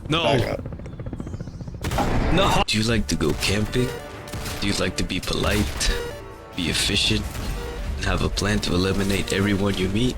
No. No. Do you like to go camping? Do you like to be polite, be efficient, and have a plan to eliminate everyone you meet?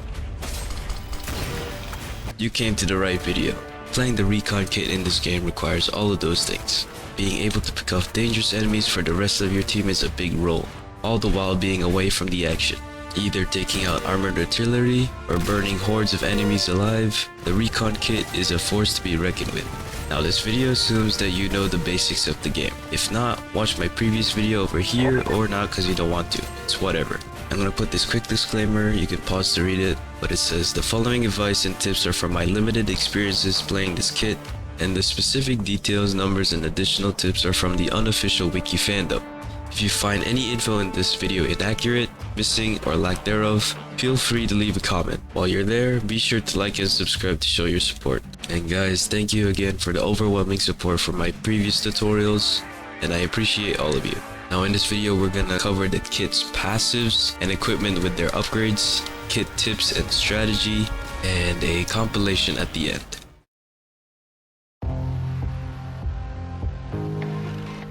You came to the right video. Playing the recon kit in this game requires all of those things. Being able to pick off dangerous enemies for the rest of your team is a big role, all the while being away from the action. Either taking out armored artillery or burning hordes of enemies alive, the recon kit is a force to be reckoned with. Now this video assumes that you know the basics of the game. If not, watch my previous video over here, or not because you don't want to. It's whatever. I'm gonna put this quick disclaimer, you can pause to read it, but it says the following advice and tips are from my limited experiences playing this kit, and the specific details, numbers, and additional tips are from the unofficial wiki fandom. If you find any info in this video inaccurate, missing, or lack thereof, feel free to leave a comment. While you're there, be sure to like and subscribe to show your support. And guys, thank you again for the overwhelming support from my previous tutorials, and I appreciate all of you. Now in this video, we're gonna cover the kit's passives and equipment with their upgrades, kit tips and strategy, and a compilation at the end.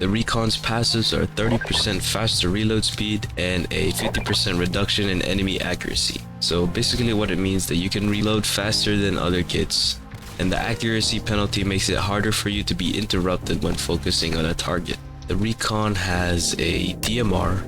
The Recon's passives are 30% faster reload speed and a 50% reduction in enemy accuracy. So basically what it means that you can reload faster than other kits, and the accuracy penalty makes it harder for you to be interrupted when focusing on a target. The Recon has a DMR,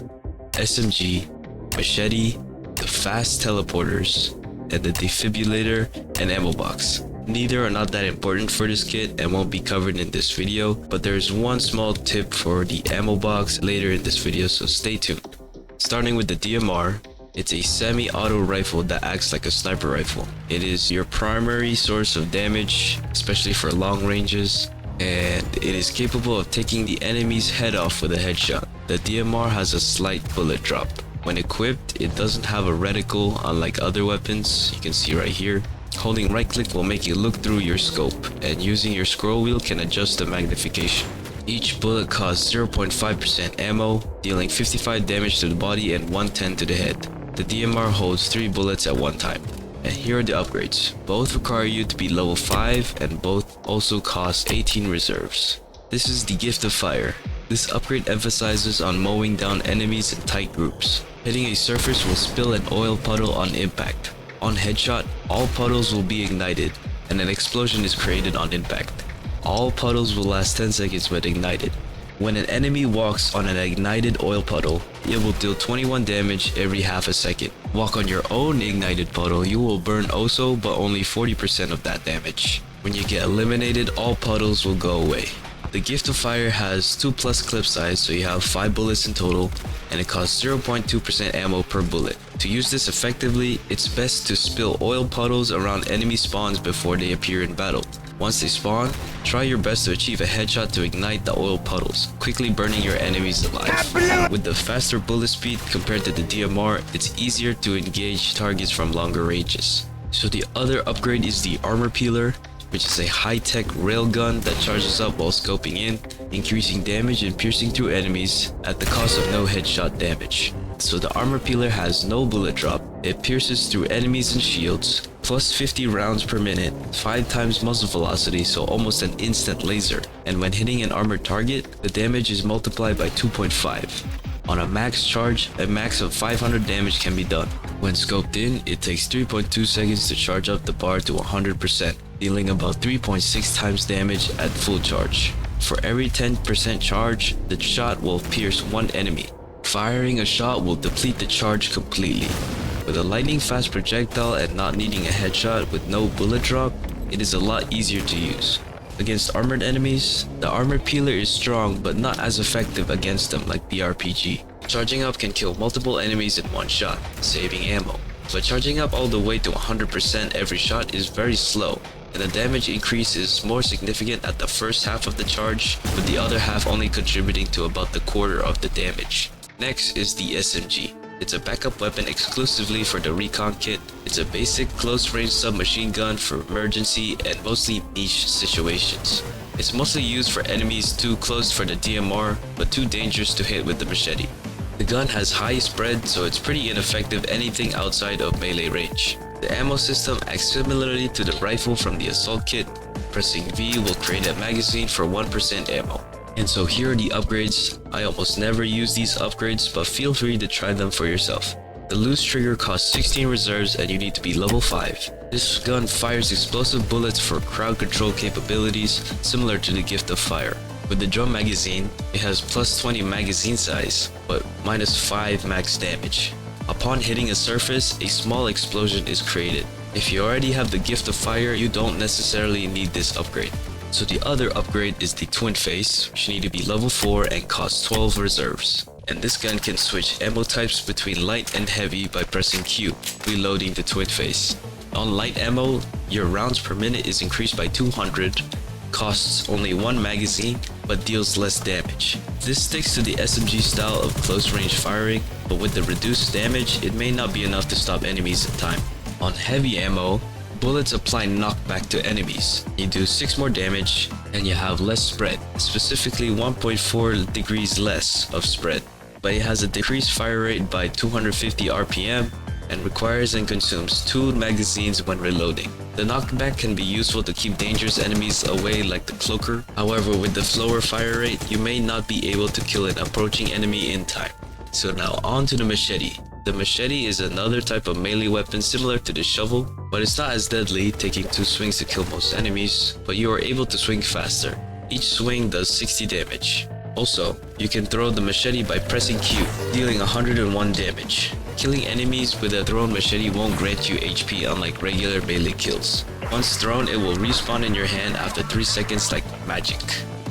SMG, Machete, the F.A.S.T teleporters, and the defibrillator and ammo box. Neither are not that important for this kit and won't be covered in this video, but there's one small tip for the ammo box later in this video, so stay tuned. Starting with the DMR, it's a semi-auto rifle that acts like a sniper rifle. It is your primary source of damage, especially for long ranges, and it is capable of taking the enemy's head off with a headshot. The DMR has a slight bullet drop. When equipped, it doesn't have a reticle unlike other weapons, you can see right here. Holding right click will make you look through your scope, and using your scroll wheel can adjust the magnification. Each bullet costs 0.5% ammo, dealing 55 damage to the body and 110 to the head. The DMR holds 3 bullets at one time. And here are the upgrades. Both require you to be level 5 and both also cost 18 reserves. This is the Gift of Fire. This upgrade emphasizes on mowing down enemies in tight groups. Hitting a surface will spill an oil puddle on impact. On headshot, all puddles will be ignited, and an explosion is created on impact. All puddles will last 10 seconds when ignited. When an enemy walks on an ignited oil puddle, it will deal 21 damage every half a second. Walk on your own ignited puddle, you will burn also, but only 40% of that damage. When you get eliminated, all puddles will go away. The Gift of Fire has 2+ clip size, so you have 5 bullets in total, and it costs 0.2% ammo per bullet. To use this effectively, it's best to spill oil puddles around enemy spawns before they appear in battle. Once they spawn, try your best to achieve a headshot to ignite the oil puddles, quickly burning your enemies alive. With the faster bullet speed compared to the DMR, it's easier to engage targets from longer ranges. So the other upgrade is the Armor Peeler, which is a high-tech railgun that charges up while scoping in, increasing damage and piercing through enemies at the cost of no headshot damage. So the Armor Peeler has no bullet drop, it pierces through enemies and shields, plus 50 rounds per minute, 5 times muzzle velocity, so almost an instant laser, and when hitting an armored target, the damage is multiplied by 2.5. On a max charge, a max of 500 damage can be done. When scoped in, it takes 3.2 seconds to charge up the bar to 100%, dealing about 3.6 times damage at full charge. For every 10% charge, the shot will pierce one enemy. Firing a shot will deplete the charge completely. With a lightning fast projectile and not needing a headshot with no bullet drop, it is a lot easier to use. Against armored enemies, the Armor Peeler is strong but not as effective against them like the RPG. Charging up can kill multiple enemies in one shot, saving ammo. But charging up all the way to 100% every shot is very slow, and the damage increase is more significant at the first half of the charge, with the other half only contributing to about the quarter of the damage. Next is the SMG. It's a backup weapon exclusively for the Recon kit. It's a basic close-range submachine gun for emergency and mostly niche situations. It's mostly used for enemies too close for the DMR, but too dangerous to hit with the machete. The gun has high spread, so it's pretty ineffective anything outside of melee range. The ammo system acts similarly to the rifle from the assault kit. Pressing V will create a magazine for 1% ammo. And so here are the upgrades. I almost never use these upgrades, but feel free to try them for yourself. The loose trigger costs 16 reserves and you need to be level 5. This gun fires explosive bullets for crowd control capabilities similar to the Gift of Fire. With the drum magazine, it has plus 20 magazine size, but minus 5 max damage. Upon hitting a surface, a small explosion is created. If you already have the Gift of Fire, you don't necessarily need this upgrade. So the other upgrade is the Twin Face, which you need to be level 4 and costs 12 reserves. And this gun can switch ammo types between light and heavy by pressing Q, reloading the Twin Face. On light ammo, your rounds per minute is increased by 200, costs only 1 magazine, but deals less damage. This sticks to the SMG style of close range firing, but with the reduced damage, it may not be enough to stop enemies in time. On heavy ammo, bullets apply knockback to enemies. You do 6 more damage, and you have less spread, specifically 1.4 degrees less of spread. But it has a decreased fire rate by 250 RPM and requires and consumes 2 magazines when reloading. The knockback can be useful to keep dangerous enemies away like the cloaker. However, with the slower fire rate, you may not be able to kill an approaching enemy in time. So now on to the machete. The machete is another type of melee weapon similar to the shovel, but it's not as deadly, taking 2 swings to kill most enemies, but you are able to swing faster. Each swing does 60 damage. Also, you can throw the machete by pressing Q, dealing 101 damage. Killing enemies with a thrown machete won't grant you HP unlike regular melee kills. Once thrown, it will respawn in your hand after 3 seconds like magic.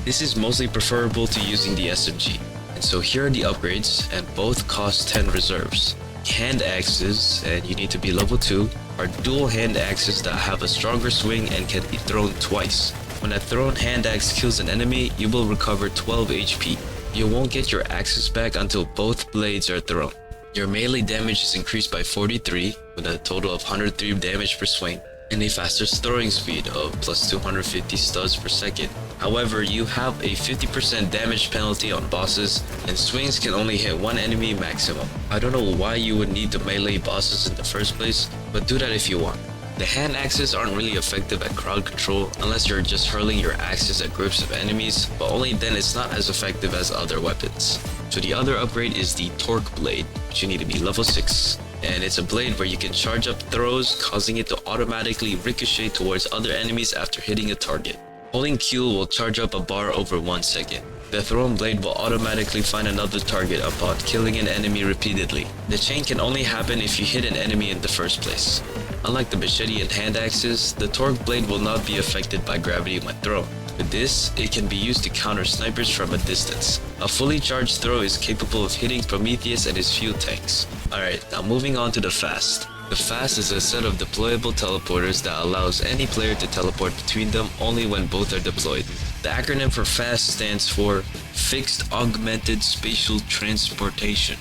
This is mostly preferable to using the SMG. And so here are the upgrades, and both cost 10 reserves. Hand axes, and you need to be level 2, are dual hand axes that have a stronger swing and can be thrown twice. When a thrown hand axe kills an enemy, you will recover 12 HP. You won't get your axes back until both blades are thrown. Your melee damage is increased by 43, with a total of 103 damage per swing, and a faster throwing speed of plus 250 studs per second. However, you have a 50% damage penalty on bosses, and swings can only hit 1 enemy maximum. I don't know why you would need to melee bosses in the first place, but do that if you want. The hand axes aren't really effective at crowd control unless you're just hurling your axes at groups of enemies, but only then it's not as effective as other weapons. So the other upgrade is the Torque Blade, which you need to be level 6. And it's a blade where you can charge up throws, causing it to automatically ricochet towards other enemies after hitting a target. Holding Q will charge up a bar over 1 second. The thrown blade will automatically find another target upon killing an enemy repeatedly. The chain can only happen if you hit an enemy in the first place. Unlike the machete and hand axes, the torque blade will not be affected by gravity when thrown. With this, it can be used to counter snipers from a distance. A fully charged throw is capable of hitting Prometheus and his fuel tanks. Alright, now moving on to the F.A.S.T. The F.A.S.T is a set of deployable teleporters that allows any player to teleport between them only when both are deployed. The acronym for F.A.S.T stands for Fixed Augmented Spatial Transportation.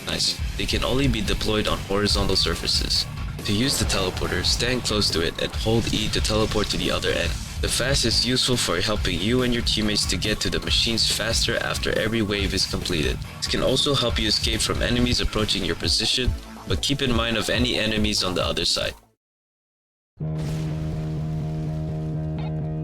Nice. They can only be deployed on horizontal surfaces. To use the teleporter, stand close to it and hold E to teleport to the other end. The F.A.S.T is useful for helping you and your teammates to get to the machines faster after every wave is completed. This can also help you escape from enemies approaching your position, but keep in mind of any enemies on the other side.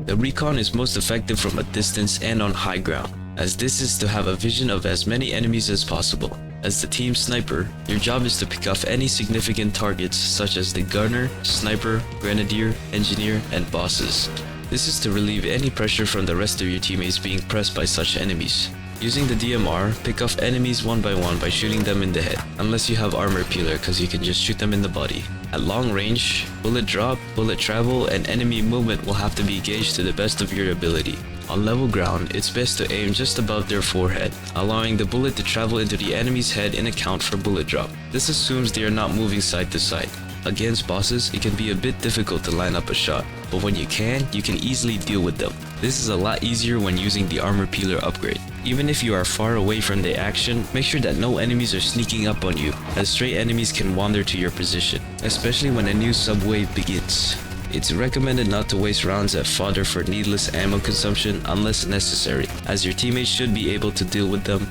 The Recon is most effective from a distance and on high ground, as this is to have a vision of as many enemies as possible. As the team sniper, your job is to pick off any significant targets such as the gunner, sniper, grenadier, engineer, and bosses. This is to relieve any pressure from the rest of your teammates being pressed by such enemies. Using the DMR, pick off enemies one by one by shooting them in the head, unless you have armor peeler cause you can just shoot them in the body. At long range, bullet drop, bullet travel, and enemy movement will have to be gauged to the best of your ability. On level ground, it's best to aim just above their forehead, allowing the bullet to travel into the enemy's head and account for bullet drop. This assumes they are not moving side to side. Against bosses, it can be a bit difficult to line up a shot, but when you can easily deal with them. This is a lot easier when using the armor peeler upgrade. Even if you are far away from the action, make sure that no enemies are sneaking up on you, as stray enemies can wander to your position, especially when a new subwave begins. It's recommended not to waste rounds at fodder for needless ammo consumption unless necessary, as your teammates should be able to deal with them,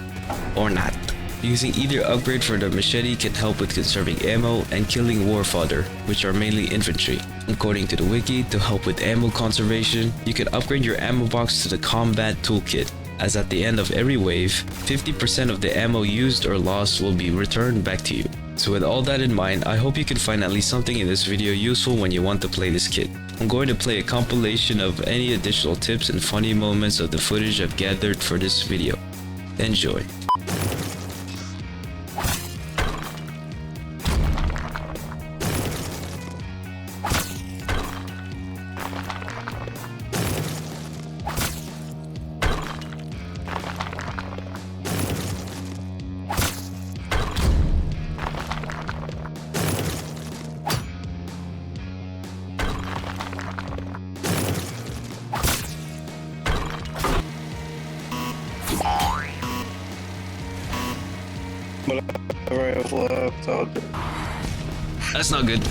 or not. Using either upgrade for the machete can help with conserving ammo and killing war fodder, which are mainly infantry. According to the wiki, to help with ammo conservation, you can upgrade your ammo box to the combat toolkit, as at the end of every wave, 50% of the ammo used or lost will be returned back to you. So with all that in mind, I hope you can find at least something in this video useful when you want to play this kit. I'm going to play a compilation of any additional tips and funny moments of the footage I've gathered for this video. Enjoy. Whatever I have left, I'll do. That's not good.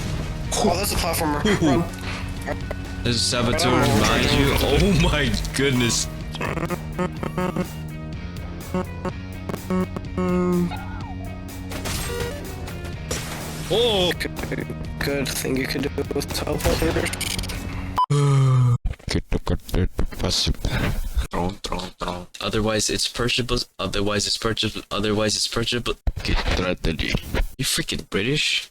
Oh, that's a platformer. Run. There's a saboteur behind you. Oh my goodness. Oh! Good thing you could do with teleporters. Otherwise it's purchasable. Otherwise it's purchasable. Otherwise it's purchasable. You freaking British.